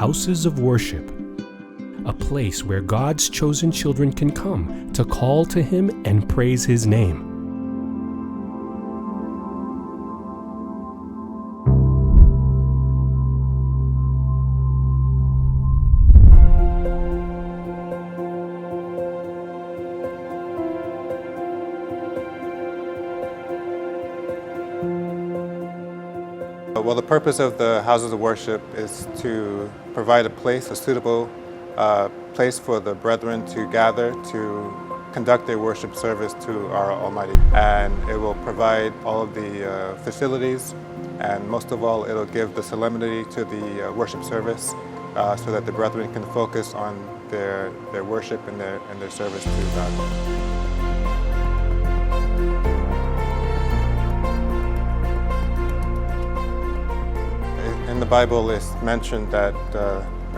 houses of worship, a place where God's chosen children can come to call to Him and praise His name. Well, the purpose of the houses of worship is to provide a place, a suitable place for the brethren to gather to conduct their worship service to our Almighty. And it will provide all of the facilities, and most of all, it'll give the solemnity to the worship service so that the brethren can focus on their worship and their service to God. In the Bible, it's mentioned that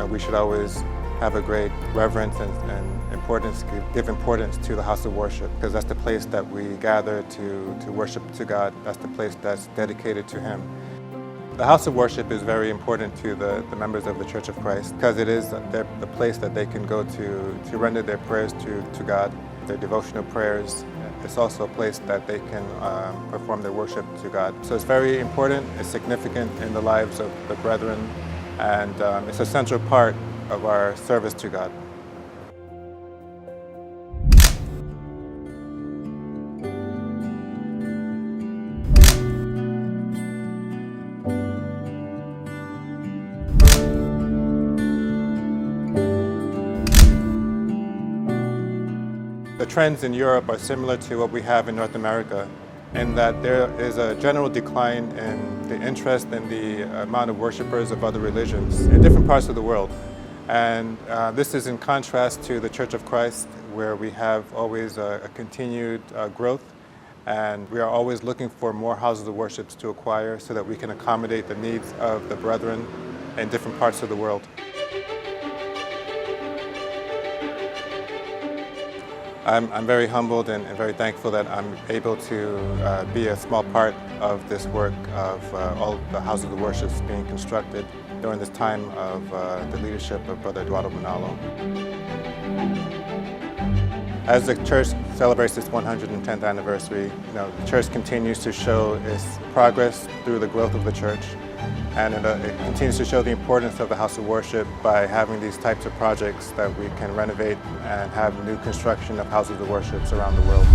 we should always have a great reverence and importance, give importance to the house of worship, because that's the place that we gather to worship to God. That's the place that's dedicated to Him. The house of worship is very important to the members of the Church of Christ, because it is the place that they can go to render their prayers to God, their devotional prayers. It's also a place that they can perform their worship to God. So it's very important, it's significant in the lives of the brethren, and it's a central part of our service to God. The trends in Europe are similar to what we have in North America, in that there is a general decline in the interest and the amount of worshipers of other religions in different parts of the world. And this is in contrast to the Church of Christ, where we have always a continued growth, and we are always looking for more houses of worship to acquire so that we can accommodate the needs of the brethren in different parts of the world. I'm very humbled and very thankful that I'm able to be a small part of this work of all the houses of worship being constructed during this time of the leadership of Brother Eduardo Manalo. As the church celebrates its 110th anniversary, the church continues to show its progress through the growth of the church. And it continues to show the importance of the house of worship by having these types of projects that we can renovate and have new construction of houses of worship around the world.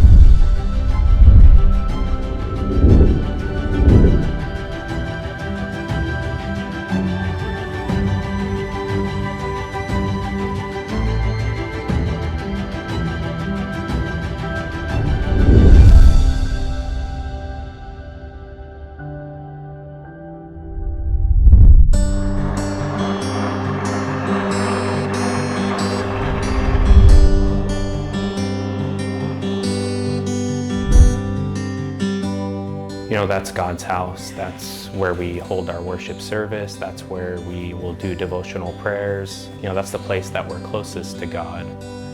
That's God's house. That's where we hold our worship service. That's where we will do devotional prayers. That's the place that we're closest to God.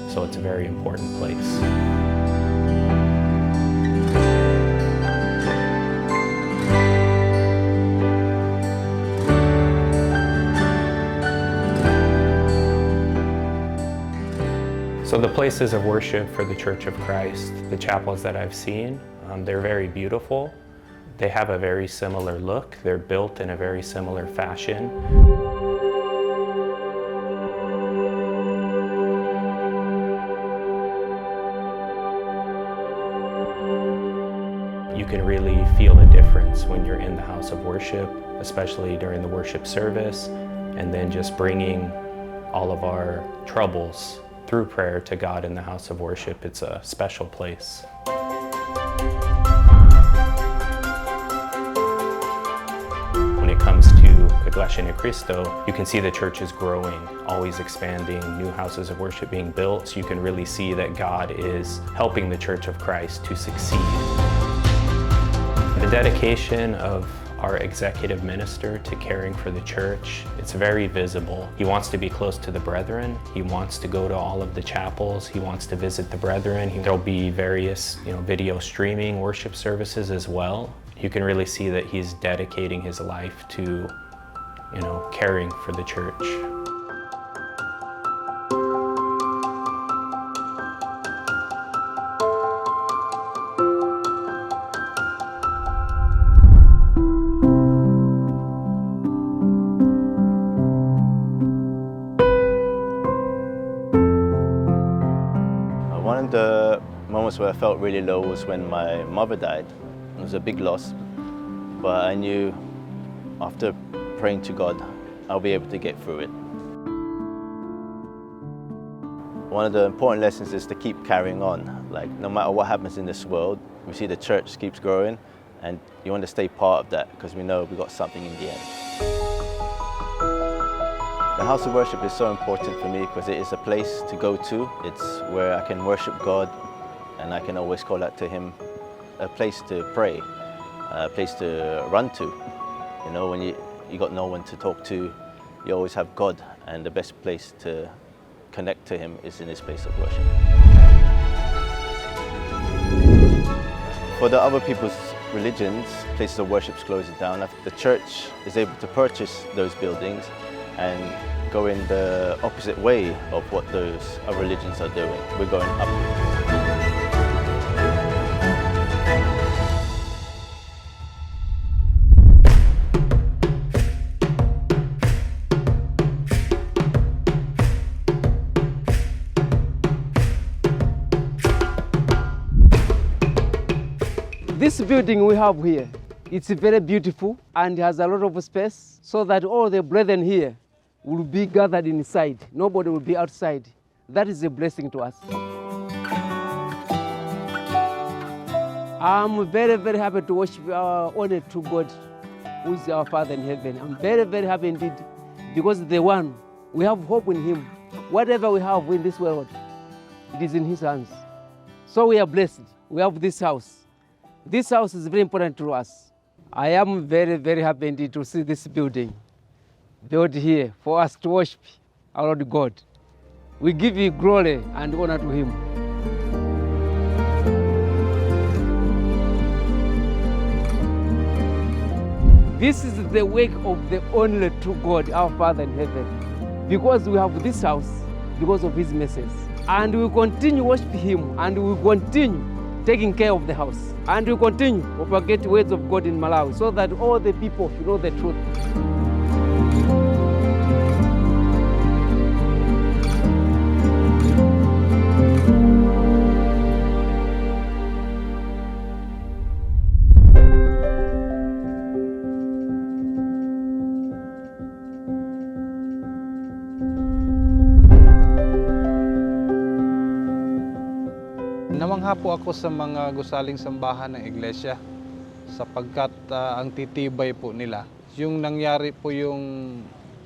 So it's a very important place. So the places of worship for the Church of Christ, the chapels that I've seen, they're very beautiful. They have a very similar look. They're built in a very similar fashion. You can really feel a difference when you're in the house of worship, especially during the worship service, and then just bringing all of our troubles through prayer to God in the house of worship. It's a special place. When it comes to Iglesia ni Cristo, you can see the church is growing, always expanding, new houses of worship being built, so you can really see that God is helping the Church of Christ to succeed. The dedication of our executive minister to caring for the church, it's very visible. He wants to be close to the brethren. He wants to go to all of the chapels. He wants to visit the brethren. There'll be various, video streaming worship services as well. You can really see that he's dedicating his life to, caring for the church. One of the moments where I felt really low was when my mother died. It was a big loss, but I knew after praying to God, I'll be able to get through it. One of the important lessons is to keep carrying on. Like, no matter what happens in this world, we see the church keeps growing, and you want to stay part of that because we know we got something in the end. The house of worship is so important for me because it is a place to go to. It's where I can worship God and I can always call out to Him, a place to pray, a place to run to. You know, when you got no one to talk to, you always have God, and the best place to connect to Him is in this place of worship. For the other people's religions, places of worship closing down. The church is able to purchase those buildings and go in the opposite way of what those other religions are doing. We're going up. This building we have here, it's very beautiful and has a lot of space so that all the brethren here will be gathered inside. Nobody will be outside. That is a blessing to us. I'm very, very happy to worship our only true God, who is our Father in heaven. I'm very, very happy indeed because the one, we have hope in Him. Whatever we have in this world, it is in His hands. So we are blessed. We have this house. This house is very important to us. I am very, very happy indeed to see this building built here for us to worship our Lord God. We give you glory and honor to Him. This is the work of the only true God, our Father in heaven. Because we have this house, because of His message. And we continue worshiping Him, and we continue taking care of the house. And we continue to propagate the words of God in Malawi so that all the people know the truth. Namangha po ako sa mga gusaling sambahan ng iglesia sapagkat ang titibay po nila. Yung nangyari po yung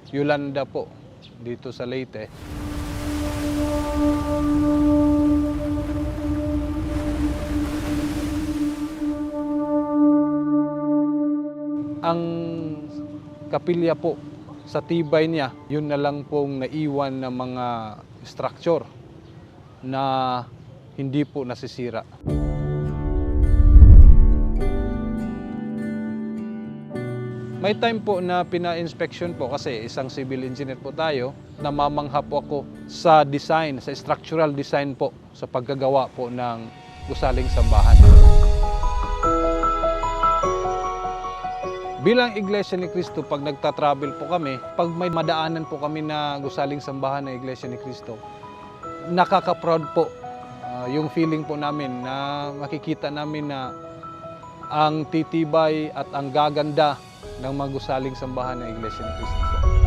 Yolanda po dito sa Leyte. Ang kapilya po sa tibay niya, yun na lang pong naiwan ng mga structure na hindi po nasisira. May time po na pina-inspection po kasi isang civil engineer po tayo. Namamangha po ako sa design, sa structural design po sa paggagawa po ng gusaling sambahan. Bilang Iglesia ni Cristo, pag nagta-travel po kami, pag may madaanan po kami na gusaling sambahan ng Iglesia ni Cristo, nakaka-proud po. Yung feeling po namin na makikita namin na ang titibay at ang gaganda ng mga gusaling sambahan ng Iglesia ni Cristo po.